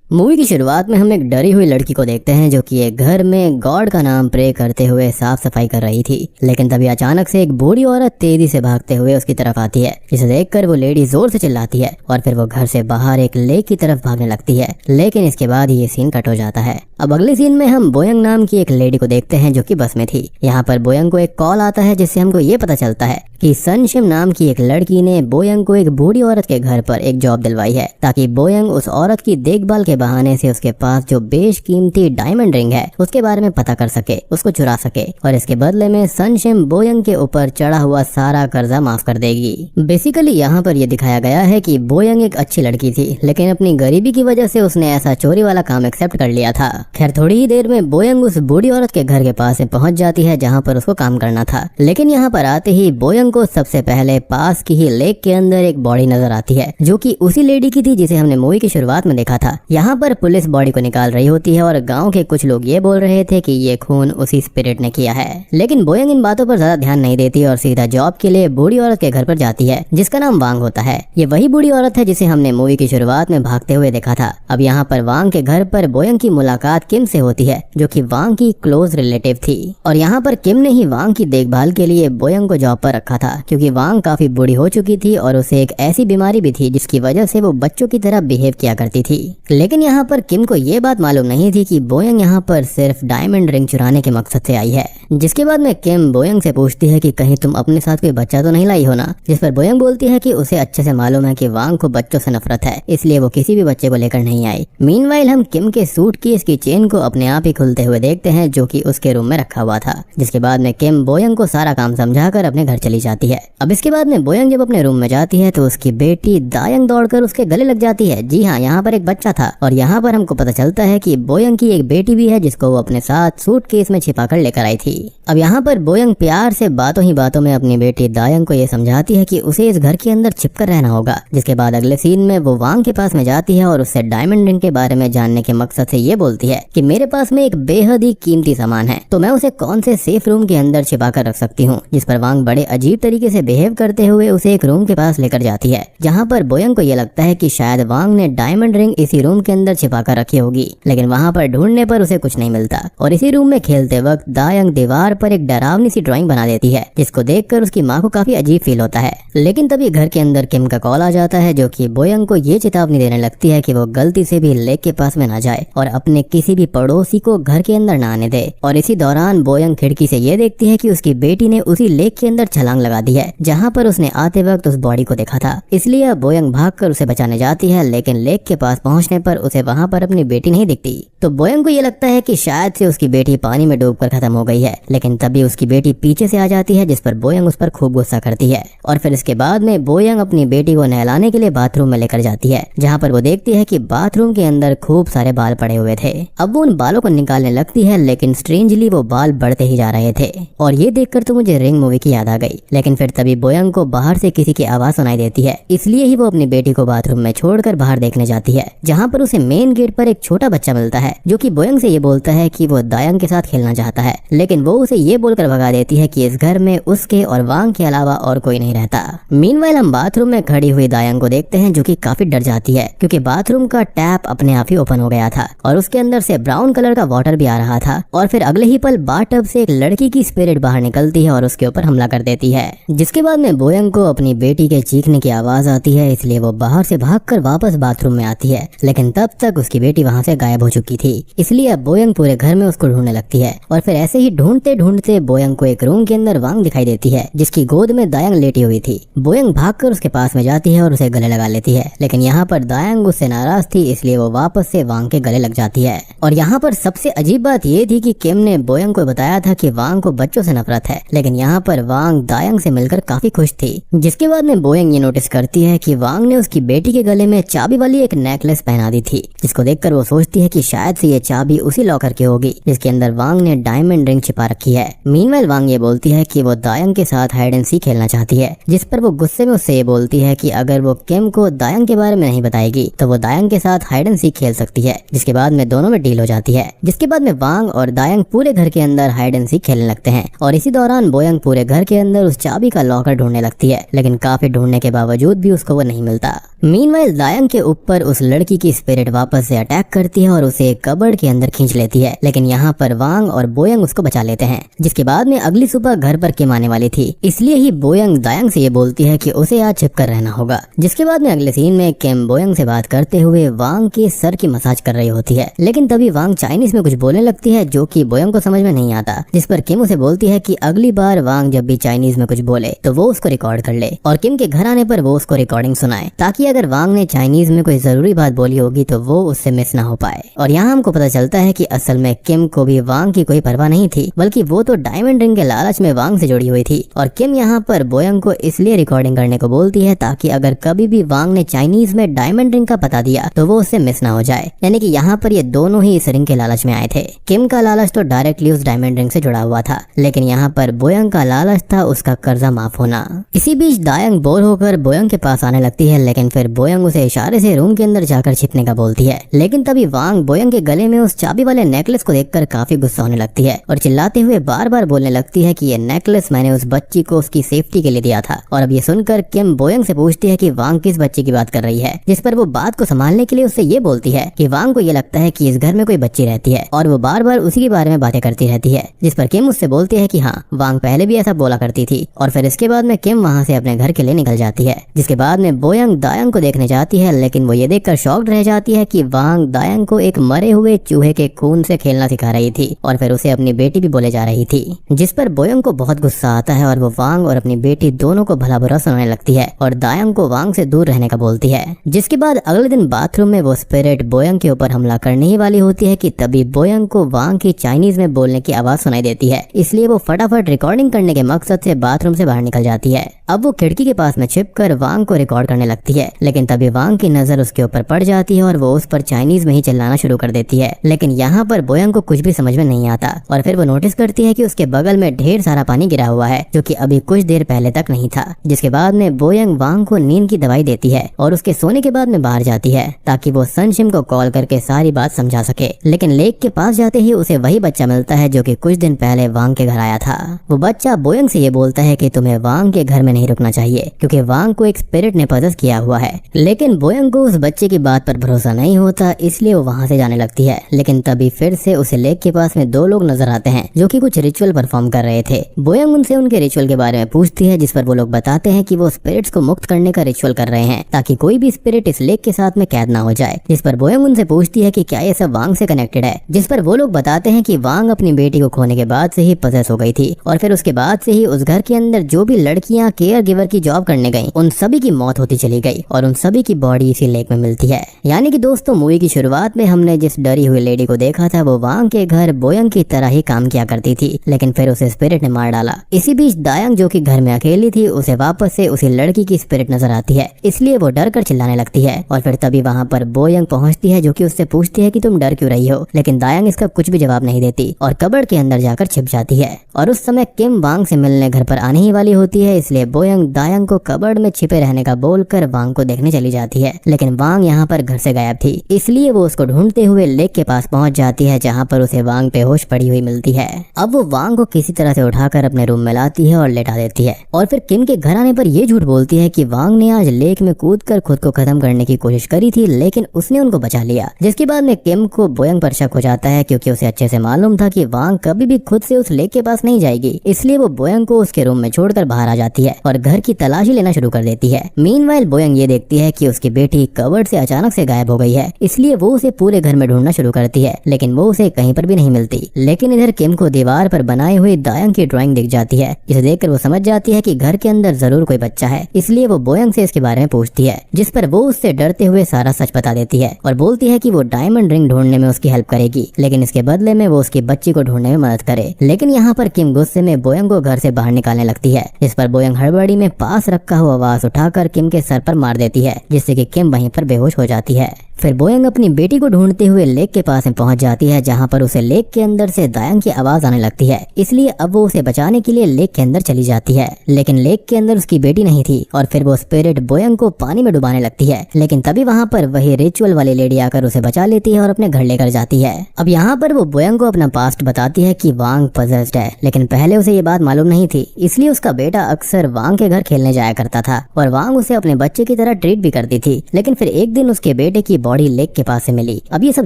Movie की शुरुआत में हम एक डरी हुई लड़की को देखते हैं जो कि एक घर में गॉड का नाम प्रे करते हुए साफ सफाई कर रही थी। लेकिन तभी अचानक से एक बूढ़ी औरत तेजी से भागते हुए उसकी तरफ आती है, जिसे देखकर वो लेडी जोर से चिल्लाती है और फिर वो घर से बाहर एक लेक की तरफ भागने लगती है। लेकिन इसके बाद ये सीन कट हो जाता है। अब अगले सीन में हम बोयंग नाम की एक लेडी को देखते हैं जो कि बस में थी। यहाँ पर बोयंग को एक कॉल आता है जिससे हमको ये पता चलता है कि सनशिम नाम की एक लड़की ने बोयंग को एक बूढ़ी औरत के घर पर एक जॉब दिलवाई है, ताकि बोयंग उस औरत की देखभाल के बहाने से उसके पास जो बेशकीमती डायमंड रिंग है उसके बारे में पता कर सके, उसको चुरा सके और इसके बदले में सनशिम बोयंग के ऊपर चढ़ा हुआ सारा कर्जा माफ कर देगी। बेसिकली यहाँ पर यह दिखाया गया है कि बोयंग एक अच्छी लड़की थी, लेकिन अपनी गरीबी की वजह से उसने ऐसा चोरी वाला काम एक्सेप्ट कर लिया था। खैर थोड़ी ही देर में बोयंग उस बूढ़ी औरत के घर के पास में पहुंच जाती है जहाँ पर उसको काम करना था। लेकिन यहाँ पर आते ही बोयंग को सबसे पहले पास की ही लेक के अंदर एक बॉडी नजर आती है जो कि उसी लेडी की थी जिसे हमने मूवी की शुरुआत में देखा था। यहाँ पर पुलिस बॉडी को निकाल रही होती है और गांव के कुछ लोग ये बोल रहे थे कि ये खून उसी स्पिरिट ने किया है। लेकिन बोयंग इन बातों पर ज्यादा ध्यान नहीं देती और सीधा जॉब के लिए बूढ़ी औरत के घर पर जाती है जिसका नाम वांग होता है। ये वही बूढ़ी औरत है जिसे हमने मूवी की शुरुआत में भागते हुए देखा था। अब यहाँ पर वांग के घर पर बोयंग की मुलाकात किम से होती है जो कि वांग की क्लोज रिलेटिव थी और यहाँ पर किम ने ही वांग की देखभाल के लिए बोयंग को जॉब पर रखा था, क्योंकि वांग काफी बूढ़ी हो चुकी थी और उसे एक ऐसी बीमारी भी थी जिसकी वजह से वो बच्चों की तरह बिहेव किया करती थी। लेकिन यहाँ पर किम को ये बात मालूम नहीं थी कि बोयंग यहाँ पर सिर्फ डायमंड रिंग चुराने के मकसद से आई है। जिसके बाद में किम बोयंग से पूछती है कि कहीं तुम अपने साथ कोई बच्चा तो नहीं लाई हो ना, जिस पर बोयंग बोलती है कि उसे अच्छे से मालूम है कि वांग को बच्चों से नफरत है, इसलिए वो किसी भी बच्चे को लेकर नहीं आई। मीनवाइल हम किम के सूटकेस की चेन को अपने आप ही खुलते हुए देखते हैं जो कि उसके रूम में रखा हुआ था। जिसके बाद में किम बोयंग को सारा काम समझाकर अपने घर चली जाती है। अब इसके बाद में बोयंग जब अपने रूम में जाती है तो उसकी बेटी दायंग दौड़कर उसके गले लग जाती है। जी हाँ, यहाँ पर एक बच्चा था और यहाँ पर हमको पता चलता है कि बोयंग की एक बेटी भी है जिसको वो अपने साथ सूटकेस में छिपा कर लेकर आई थी। अब यहाँ पर बोयंग प्यार से बातों ही बातों में अपनी बेटी दायंग को ये समझाती है कि उसे इस घर के अंदर छिपकर रहना होगा। जिसके बाद अगले सीन में वो वांग के पास में जाती है और उससे डायमंड रिंग के बारे में जानने के मकसद से ये बोलती है कि मेरे पास में एक बेहद ही कीमती सामान है, तो मैं उसे कौन से सेफ रूम के अंदर छिपा कर रख सकती हूँ। जिस पर वांग बड़े अजीब तरीके से बिहेव करते हुए उसे एक रूम के पास लेकर जाती है, जहाँ पर बोयंग को ये लगता है कि शायद वांग ने डायमंड रिंग इसी रूम के अंदर छिपा कर रखी होगी। लेकिन वहाँ पर ढूंढने पर उसे कुछ नहीं मिलता और इसी रूम में खेलते वक्त दायंग दीवार पर एक डरावनी सी ड्राइंग बना देती है, जिसको देखकर उसकी माँ को काफी अजीब फील होता है। लेकिन तभी घर के अंदर किम का कॉल आ जाता है जो कि बोयंग को ये चेतावनी देने लगती है कि वो गलती से भी लेक के पास में ना जाए और अपने किसी भी पड़ोसी को घर के अंदर ना आने दे। और इसी दौरान बोयंग खिड़की से ये देखती है कि उसकी बेटी ने उसी लेक के अंदर छलांग लगा दी है जहाँ पर उसने आते वक्त उस बॉडी को देखा था। इसलिए अब बोयंग भागकर उसे बचाने जाती है, लेकिन लेक के पास पहुंचने पर उसे वहाँ पर अपनी बेटी नहीं दिखती। तो बोयंग को ये लगता है कि शायद से उसकी बेटी पानी में डूबकर खत्म हो गई है। लेकिन तभी उसकी बेटी पीछे से आ जाती है, जिस पर बोयंग उस पर खूब गुस्सा करती है और फिर इसके बाद में बोयंग अपनी बेटी को नहलाने के लिए बाथरूम में लेकर जाती है, जहाँ पर वो देखती है कि बाथरूम के अंदर खूब सारे बाल पड़े हुए थे। अब वो उन बालों को निकालने लगती है, लेकिन स्ट्रेंजली वो बाल बढ़ते ही जा रहे थे और ये देखकर तो मुझे रिंग मूवी की याद आ गई। लेकिन फिर तभी बोयंग को बाहर से किसी की आवाज सुनाई देती है, इसलिए ही वो अपनी बेटी को बाथरूम में छोड़कर बाहर देखने जाती है, जहाँ पर उसे मेन गेट पर एक छोटा बच्चा मिलता है जो कि बोयंग से ये बोलता है कि वो दायंग के साथ खेलना चाहता है। लेकिन वो उसे ये बोलकर भगा देती है कि इस घर में उसके और वांग के अलावा और कोई नहीं रहता। मीनवाइल हम बाथरूम में खड़ी हुई दायंग को देखते हैं जो कि काफी डर जाती है, क्योंकि बाथरूम का टैप अपने आप ही ओपन हो गया था और उसके अंदर से ब्राउन कलर का वाटर भी आ रहा था। और फिर अगले ही पल बाथटब से एक लड़की की स्पिरिट बाहर निकलती है और उसके ऊपर हमला कर देती है। जिसके बाद में बोयंग को अपनी बेटी के चीखने की आवाज आती है, इसलिए वो बाहर से भागकर वापस बाथरूम में आती है। लेकिन तब तक उसकी बेटी वहाँ से गायब हो चुकी थी, इसलिए अब बोयंग पूरे घर में उसको ढूंढने लगती है। और फिर ऐसे ही ढूंढते ढूंढते बोयंग को एक रूम के अंदर वांग दिखाई देती है जिसकी गोद में दायंग लेटी हुई थी। बोयंग भागकर उसके पास में जाती है और उसे गले लगा लेती है, लेकिन यहाँ पर दायंग उससे नाराज थी, इसलिए वो वापस से वांग के गले लग जाती है। और यहाँ पर सबसे अजीब बात ये थी कि किम ने बोयंग को बताया था कि वांग को बच्चों से नफरत है, लेकिन यहाँ पर वांग दायंग से मिलकर काफी खुश थी। जिसके बाद में बोयंग ये नोटिस करती है कि वांग ने उसकी बेटी के गले में चाबी वाली एक नेकलेस पहना दी थी, जिसको देखकर वो सोचती है कि शायद से ये चाबी उसी लॉकर की होगी जिसके अंदर वांग ने डायमंड रिंग छिपा रखी है। मीनवाइल वांग ये बोलती है कि वो दायंग के साथ हाइड एंड सीक खेलना चाहती है, जिस पर वो गुस्से में उससे ये बोलती है कि अगर वो किम को दायंग के बारे में नहीं बताएगी तो वो दायंग के साथ हाइड एंड सीक खेल सकती है। जिसके बाद में दोनों में डील हो जाती है। जिसके बाद में वांग और दायंग पूरे घर के अंदर हाइड एंड सीक खेलने लगते हैं और इसी दौरान बोयंग पूरे घर के अंदर उस चाबी का लॉकर ढूंढने लगती है, लेकिन काफी ढूंढने के बावजूद भी उसको वो नहीं मिलता। मीनवाइल दायंग के ऊपर उस लड़की की स्पिरिट स्पिरिट वापस से अटैक करती है और उसे कबर्ड के अंदर खींच लेती है। लेकिन यहाँ पर वांग और बोयंग उसको बचा लेते हैं। जिसके बाद में अगली सुबह घर पर किम आने वाली थी, इसलिए ही बोयंग दायंग से ये बोलती है कि उसे आज छिपकर रहना होगा। जिसके बाद में अगले सीन में किम बोयंग से बात करते हुए वांग के सर की मसाज कर रही होती है। लेकिन तभी वांग चाइनीज में कुछ बोलने लगती है जो कि बोयंग को समझ में नहीं आता। जिस पर किम उसे बोलती है कि अगली बार वांग जब भी चाइनीज में कुछ बोले तो वो उसको रिकॉर्ड कर ले और किम के घर आने पर वो उसको रिकॉर्डिंग सुनाए, ताकि अगर वांग ने चाइनीज में कोई जरूरी बात बोली होगी तो वो उससे मिस ना हो पाए। और यहाँ हमको पता चलता है कि असल में किम को भी वांग की कोई परवाह नहीं थी, बल्कि वो तो डायमंड रिंग के लालच में वांग से जुड़ी हुई थी। और किम यहाँ पर बोयंग को इसलिए रिकॉर्डिंग करने को बोलती है ताकि अगर कभी भी वांग ने चाइनीज में डायमंड रिंग का पता दिया तो वो उससे मिस ना हो जाए। यानी कि यहाँ पर ये दोनों ही इस रिंग के लालच में आए थे। किम का लालच तो डायरेक्टली उस डायमंड रिंग से जुड़ा हुआ था, लेकिन यहाँ पर बोयंग का लालच था उसका कर्जा माफ होना। इसी बीच दायंग बोर होकर बोयंग के पास आने लगती है, लेकिन फिर बोयंग उसे इशारे से रूम के अंदर जाकर छिपने का बोलती है। लेकिन तभी वांग बोयंग के गले में उस चाबी वाले नेकलेस को देखकर काफी गुस्सा होने लगती है और चिल्लाते हुए बार बार बोलने लगती है कि ये नेकलेस मैंने उस बच्ची को उसकी सेफ्टी के लिए दिया था। और अब ये सुनकर किम बोयंग से पूछती है कि वांग किस बच्ची की बात कर रही है, जिस पर वो बात को संभालने के लिए उससे ये बोलती है कि वांग को ये लगता है कि इस घर में कोई बच्ची रहती है और वो बार बार उसी के बारे में बातें करती रहती है। जिस पर किम उससे बोलती है कि हाँ, वांग पहले भी ऐसा बोला करती थी। और फिर इसके बाद में किम वहाँ से अपने घर के लिए निकल जाती है। जिसके बाद में बोयंग दायंग को देखने जाती है, लेकिन वो ये देखकर शॉक्ड रह जाती है कि वांग दायंग को एक मरे हुए चूहे के खून से खेलना सिखा रही थी और फिर उसे अपनी बेटी भी बोले जा रही थी। जिस पर बोयंग को बहुत गुस्सा आता है और वो वांग और अपनी बेटी दोनों को भला बुरा सुनाने लगती है और दायंग को वांग से दूर रहने का बोलती है। जिसके बाद अगले दिन बाथरूम में वो स्पिरिट बोयंग के ऊपर हमला करने ही वाली होती है कि तभी बोयंग को वांग की चाइनीज में बोलने की आवाज सुनाई देती है। इसलिए वो फटाफट रिकॉर्डिंग करने के मकसद से बाथरूम से बाहर निकल जाती है। अब वो खिड़की के पास में छिपकर वांग को रिकॉर्ड करने लगती है, लेकिन तभी वांग की नजर उसके ऊपर पड़ जाती है और वो उस पर चाइनीज में ही चिल्लाना शुरू कर देती है। लेकिन यहाँ पर बोयंग को कुछ भी समझ में नहीं आता और फिर वो नोटिस करती है कि उसके बगल में ढेर सारा पानी गिरा हुआ है जो कि अभी कुछ देर पहले तक नहीं था। जिसके बाद में बोयंग वांग को नींद की दवाई देती है और उसके सोने के बाद में बाहर जाती है ताकि वो सनशिम को कॉल करके सारी बात समझा सके। लेकिन लेक के पास जाते ही उसे वही बच्चा मिलता है जो कि कुछ दिन पहले वांग के घर आया था। वो बच्चा बोयंग से ये बोलता है कि तुम्हें वांग के घर में नहीं रुकना चाहिए क्योंकि वांग को एक स्पिरिट ने पजेस किया हुआ है। लेकिन बोयंग को उस बच्चे की बात पर भरोसा नहीं होता, इसलिए वो वहाँ से जाने लगती है। लेकिन तभी फिर से उसे लेक के पास में दो लोग नजर आते हैं जो कि कुछ रिचुअल परफॉर्म कर रहे थे। बोयंग उनसे उनके रिचुअल के बारे में पूछती है, जिस पर वो लोग बताते हैं कि वो स्पिरिट्स को मुक्त करने का रिचुअल कर रहे हैं ताकि कोई भी स्पिरिट इस लेक के साथ में कैद ना हो जाए। जिस पर बोयंग उनसे पूछती है कि क्या ये सब वांग से कनेक्टेड है, जिस पर वो लोग बताते हैं कि वांग अपनी बेटी को खोने के बाद से ही पजेस हो गई थी और फिर उसके बाद से ही उस घर के अंदर जो भी लड़कियां केयर गिवर की जॉब करने गईं, उन सभी की मौत होती चली गई और उन सभी की बॉडी इसी लेक में मिलती है। यानी कि दोस्तों, मूवी की शुरुआत में हमने जिस डरी हुई लेडी को देखा था वो वांग के घर बोयंग की तरह ही काम किया करती थी, लेकिन फिर उसे स्पिरिट ने मार डाला। इसी बीच दायंग जो कि घर में अकेली थी, उसे वापस से उसी लड़की की स्पिरिट नजर आती है, इसलिए वो डर कर चिल्लाने लगती है। और फिर तभी वहाँ पर बोयंग पहुँचती है जो कि उससे पूछती है कि तुम डर क्यों रही हो, लेकिन दायंग इसका कुछ भी जवाब नहीं देती और कबर्ड के अंदर जाकर छिप जाती है। और उस समय किम वांग से मिलने घर पर आने ही वाली होती है, इसलिए बोयंग दायंग को कबर्ड में छिपे रहने का बोलकर वांग को देखने चली जाती है। लेकिन वांग यहाँ पर घर से गायब थी, इसलिए वो उसको ढूंढते हुए लेक के पास पहुंच जाती है जहाँ पर उसे वांग बेहोश पड़ी हुई मिलती है। अब वो वांग को किसी तरह से उठाकर अपने रूम में लाती है और लेटा देती है और फिर किम के घर आने पर ये झूठ बोलती है कि वांग ने आज लेक में कूदकर खुद को खत्म करने की कोशिश करी थी, लेकिन उसने उनको बचा लिया। जिसके बाद में किम को बोयंग पर शक हो जाता है क्योंकि उसे अच्छे से मालूम था कि वांग कभी भी खुद से उस लेक के पास नहीं जाएगी, इसलिए वो बोयंग को उसके रूम में छोड़कर बाहर आ जाती है और घर की तलाशी लेना शुरू कर देती है। मीनवाइल बोयंग ये देखती है कि उसकी बेटी कबर्ड से अचानक से गायब हो गई है, इसलिए वो उसे पूरे घर में ढूंढना शुरू करती है, लेकिन वो उसे कहीं पर भी नहीं मिलती। लेकिन इधर किम को दीवार पर बनाई हुई दायंग की ड्राइंग दिख जाती है, जिसे देखकर वो समझ जाती है कि घर के अंदर जरूर कोई बच्चा है, इसलिए वो बोयंग से इसके बारे में पूछती है, जिस पर वो उससे डरते हुए सारा सच बता देती है और बोलती है कि वो डायमंड रिंग ढूंढने में उसकी हेल्प करेगी, लेकिन इसके बदले में वो उसकी बच्ची को ढूंढने में मदद करे। लेकिन यहाँ पर किम गुस्से में बोयंग को घर से बाहर निकालने लगती है, जिस पर बोयंग हड़बड़ी में पास रखा हुआ आवाज उठाकर किम के सर पर मार देती है, जिससे कि किम वहीं पर बेहोश हो जाती है। फिर बोयंग अपनी बेटी को ढूंढते हुए लेक के पास में पहुंच जाती है, जहां पर उसे लेक के अंदर से दायंग की आवाज आने लगती है, इसलिए अब वो उसे बचाने के लिए लेक के अंदर चली जाती है। लेकिन लेक के अंदर उसकी बेटी नहीं थी और फिर वो स्पिरिट बोयंग को पानी में डुबाने लगती है, लेकिन तभी वहां पर वही रिचुअल वाली लेडी आकर उसे बचा लेती है और अपने घर लेकर जाती है। अब यहाँ पर वो बोयंग को अपना पास्ट बताती है कि वांग पजेस्ड है, लेकिन पहले उसे ये बात मालूम नहीं थी, इसलिए उसका बेटा अक्सर वांग के घर खेलने जाया करता था और वांग उसे अपने बच्चे की तरह ट्रीट भी करती थी। लेकिन फिर एक दिन उसके बेटे की बॉडी लेक के पास से मिली। अब ये सब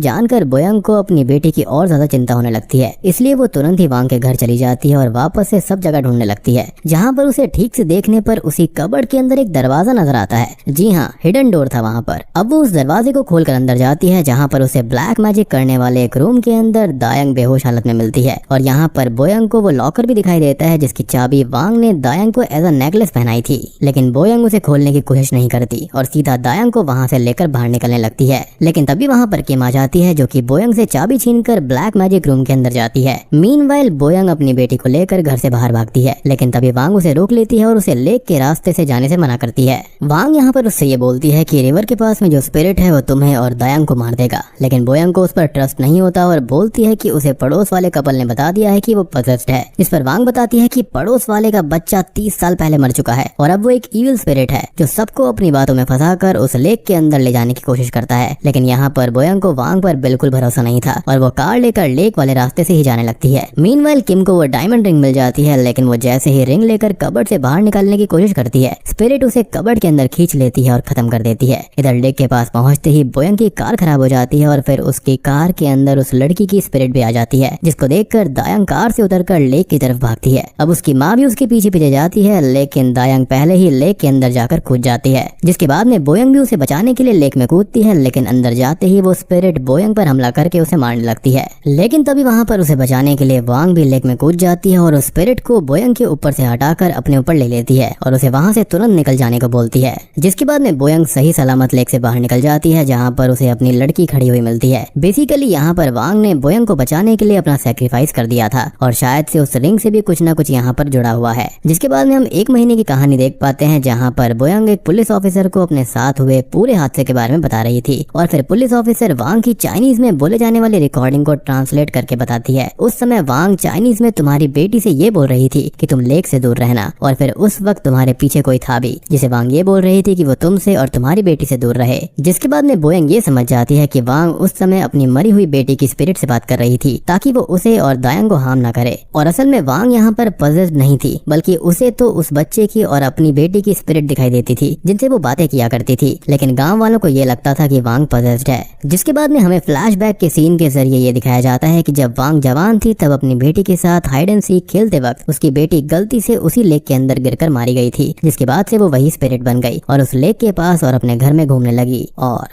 जानकर बोयंग को अपनी बेटी की और ज्यादा चिंता होने लगती है, इसलिए वो तुरंत ही वांग के घर चली जाती है और वापस से सब जगह ढूंढने लगती है, जहाँ पर उसे ठीक से देखने पर उसी कबर्ड के अंदर एक दरवाजा नजर आता है। जी हाँ, हिडन डोर था वहाँ पर। अब वो उस दरवाजे को खोलकर अंदर जाती है, जहाँ पर उसे ब्लैक मैजिक करने वाले एक रूम के अंदर दायंग बेहोश हालत में मिलती है और यहाँ पर बोयंग को वो लॉकर भी दिखाई देता है जिसकी चाबी वांग ने दायंग को एज अ नेकलेस पहनाई थी। लेकिन बोयंग उसे खोलने की कोशिश नहीं करती और सीधा दायंग को वहाँ से लेकर बाहर निकलने लगती है। लेकिन तभी वहाँ पर किम आ जाती है, जो कि बोयंग से चाबी छीनकर ब्लैक मैजिक रूम के अंदर जाती है। मीनवाइल बोयंग अपनी बेटी को लेकर घर से बाहर भागती है, लेकिन तभी वांग उसे रोक लेती है और उसे लेक के रास्ते से जाने से मना करती है। वांग यहाँ पर उससे ये बोलती है कि रिवर के पास में जो स्पिरिट है वो तुम्हें और दायंग को मार देगा, लेकिन बोयंग को उस पर ट्रस्ट नहीं होता और बोलती है कि उसे पड़ोस वाले कपल ने बता दिया है कि वो पजेस्ड है। इस पर वांग बताती है कि पड़ोस वाले का बच्चा 30 साल पहले मर चुका है और अब वो एक इविल स्पिरिट है जो सबको अपनी बातों में फंसाकर उस लेक के अंदर ले जाने की कोशिश करता है। लेकिन यहाँ पर बोयंग को वांग पर बिल्कुल भरोसा नहीं था और वो कार लेकर लेक वाले रास्ते से ही जाने लगती है। मीनवाइल किम को वो डायमंड रिंग मिल जाती है, लेकिन वो जैसे ही रिंग लेकर कबर्ड से बाहर निकालने की कोशिश करती है, स्पिरिट उसे कबर्ड के अंदर खींच लेती है और खत्म कर देती है। इधर लेक के पास पहुंचते ही बोयंग की कार खराब हो जाती है और फिर उसकी कार के अंदर उस लड़की की स्पिरिट भी आ जाती है, जिसको देखकर दायंग कार से उतरकर लेक की तरफ भागती है। अब उसकी माँ भी उसके पीछे पीछे जाती है, लेकिन दायंग पहले ही लेक के अंदर जाकर कूद जाती है, जिसके बाद में बोयंग भी उसे बचाने के लिए लेक में कूदती है। लेकिन अंदर जाते ही वो स्पिरिट बोयंग पर हमला करके उसे मारने लगती है। लेकिन तभी वहाँ पर उसे बचाने के लिए वांग भी लेक में कूद जाती है और उस स्पिरिट को बोयंग के ऊपर से हटाकर अपने ऊपर ले लेती है और उसे वहाँ से तुरंत निकल जाने को बोलती है, जिसके बाद में बोयंग सही सलामत लेक से बाहर निकल जाती है, जहाँ पर उसे अपनी लड़की खड़ी हुई मिलती है। बेसिकली यहाँ पर वांग ने बोयंग को बचाने के लिए अपना सैक्रिफाइस कर दिया था और शायद से उस रिंग से भी कुछ न कुछ यहाँ पर जुड़ा हुआ है। जिसके बाद में हम 1 महीने की कहानी देख पाते हैं, जहाँ पर बोयंग एक पुलिस ऑफिसर को अपने साथ हुए पूरे हादसे के बारे में बता रही थी और फिर पुलिस ऑफिसर वांग की चाइनीज में बोले जाने वाली रिकॉर्डिंग को ट्रांसलेट करके बताती है। उस समय वांग चाइनीज में तुम्हारी बेटी से ये बोल रही थी कि तुम लेक से दूर रहना और फिर उस वक्त तुम्हारे पीछे कोई था भी, जिसे वांग ये बोल रही थी कि वो तुमसे और तुम्हारी बेटी से दूर रहे। जिसके बाद में बोयंग ये समझ जाती है कि वांग उस समय अपनी मरी हुई बेटी की स्पिरिट से बात कर रही थी ताकि वो उसे और दायंग को हार्म ना करे। और असल में वांग यहाँ पर पजेस्ड नहीं थी, बल्कि उसे तो उस बच्चे की और अपनी बेटी की स्पिरिट दिखाई देती थी जिनसे वो बातें किया करती थी, लेकिन गांव वालों को ये लगता था कि वांग पजेस्ड है। जिसके बाद में हमें फ्लैशबैक के सीन के जरिए ये दिखाया जाता है कि जब वांग जवान थी तब अपनी बेटी के साथ हाइड एंड सीक खेलते वक्त उसकी बेटी गलती से उसी लेक के अंदर गिरकर मारी गई थी, जिसके बाद से वो वही स्पिरिट बन गई और उस लेक के पास और अपने घर में घूमने लगी। और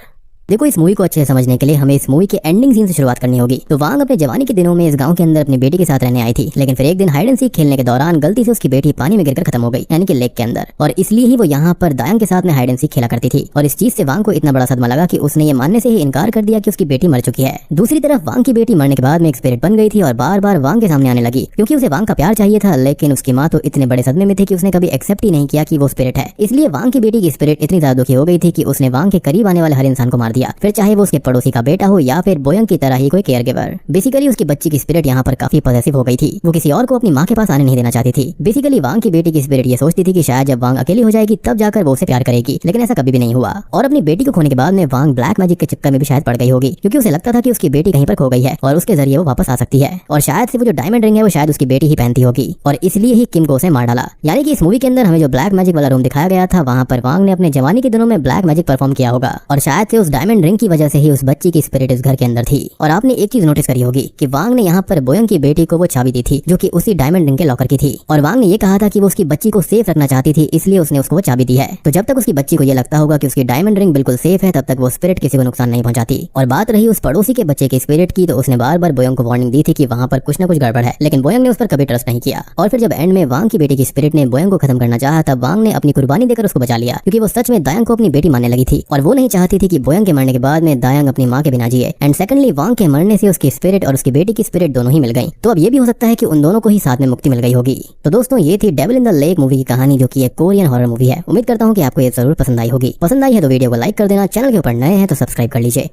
देखो, इस मूवी को अच्छे से समझने के लिए हमें इस मूवी के एंडिंग सीन से शुरुआत करनी होगी। तो वांग अपने जवानी के दिनों में इस गांव के अंदर अपनी बेटी के साथ रहने आई थी, लेकिन फिर एक दिन हाइड एंड सीक खेलने के दौरान गलती से उसकी बेटी पानी में गिरकर खत्म हो गई, यानी कि लेक के अंदर, और इसलिए ही वो यहाँ पर दायंग के साथ में हाइड एंड सीक खेला करती थी। और इस चीज से वांग को इतना बड़ा सदमा लगा कि उसने ये मानने से ही इनकार कर दिया कि उसकी बेटी मर चुकी है। दूसरी तरफ वांग की बेटी मरने के बाद में एक स्पिरिट बन गई थी और बार बार वांग के सामने आने लगी, क्योंकि उसे वांग का प्यार चाहिए था, लेकिन उसकी माँ तो इतने बड़े सदमे में थी कि उसने कभी एक्सेप्ट ही नहीं किया कि वो स्पिरिट है। इसलिए वांग की बेटी की स्पिरिट इतनी ज्यादा दुखी हो गई थी कि उसने वांग के करीब आने वाले हर इंसान को मार दिया, फिर चाहे वो पड़ोसी का बेटा हो या फिर बोयंग की तरह ही कोई केयर गिवर। बेसिकली उसकी बच्ची की स्पिरिट यहाँ पर काफी पॉजेसिव हो गई थी, वो किसी और को अपनी माँ के पास आने नहीं देना चाहती थी। बेसिकली वांग की बेटी की स्पिरिट ये सोचती थी कि शायद जब वांग अकेली हो जाएगी तब जाकर वो उसे प्यार करेगी, लेकिन ऐसा कभी भी नहीं हुआ। और अपनी बेटी को खोने के बाद में वांग ब्लैक मैजिक के चक्कर में भी शायद पड़ गई होगी, क्योंकि उसे लगता था कि उसकी बेटी कहीं पर खो गई है और उसके जरिए वो वापस आ सकती है, और शायद से वो जो डायमंड रिंग है वो शायद उसकी बेटी ही पहनती होगी, और इसलिए ही किम को उसे मार डाला। यानी कि इस मूवी के अंदर हमें जो ब्लैक मैजिक वाला रूम दिखाया गया था, वहाँ पर वांग ने अपने जवानी के दिनों में ब्लैक मैजिक परफॉर्म किया होगा, और शायद से उस डायमंड रिंग की वजह से ही उस बच्ची की स्पिरिट इस घर के अंदर थी। और आपने एक चीज नोटिस करी होगी कि वांग ने यहाँ पर बोयंग की बेटी को वो चाबी दी थी जो कि उसी डायमंड रिंग के लॉकर की थी, और वांग ने ये कहा था कि वो उसकी बच्ची को सेफ रखना चाहती थी, इसलिए उसने उसको वो चाबी दी है। तो जब तक उसकी बच्ची को ये लगता होगा कि उसकी डायमंड रिंग बिल्कुल सेफ है, तब तक वो स्पिरिट किसी को नुकसान नहीं पहुंचाती। और बात रही उस पड़ोसी के बच्चे की स्पिरिट की, तो उसने बार बार बोयंग को वार्निंग दी थी कि वहाँ पर कुछ न कुछ गड़बड़ है, लेकिन बोयंग ने उस पर कभी ट्रस्ट नहीं किया। और फिर जब एंड में वांग की बेटी की स्पिरिट ने बोयंग को खत्म करना चाहा, तब वांग ने अपनी कुर्बानी देकर उसको बचा लिया, क्योंकि वो सच में दायंग को अपनी बेटी मानने लगी थी और वो नहीं चाहती थी कि बोयंग के मरने के बाद में दायंग अपनी माँ के बिना जिए। एंड सेकंडली वांग के मरने से उसकी स्पिरिट और उसकी बेटी की स्पिरिट दोनों ही मिल गई। तो अब ये भी हो सकता है कि उन दोनों को ही साथ में मुक्ति मिल गई होगी। तो दोस्तों, ये थी devil in the lake movie की कहानी, जो कि एक कोरियन हॉरर मूवी है। उम्मीद करता हूँ कि आपको ये जरूर पसंद आई होगी। पसंद आई है तो वीडियो को लाइक कर देना, चैनल के ऊपर नए हैं तो सब्सक्राइब कर लीजिए।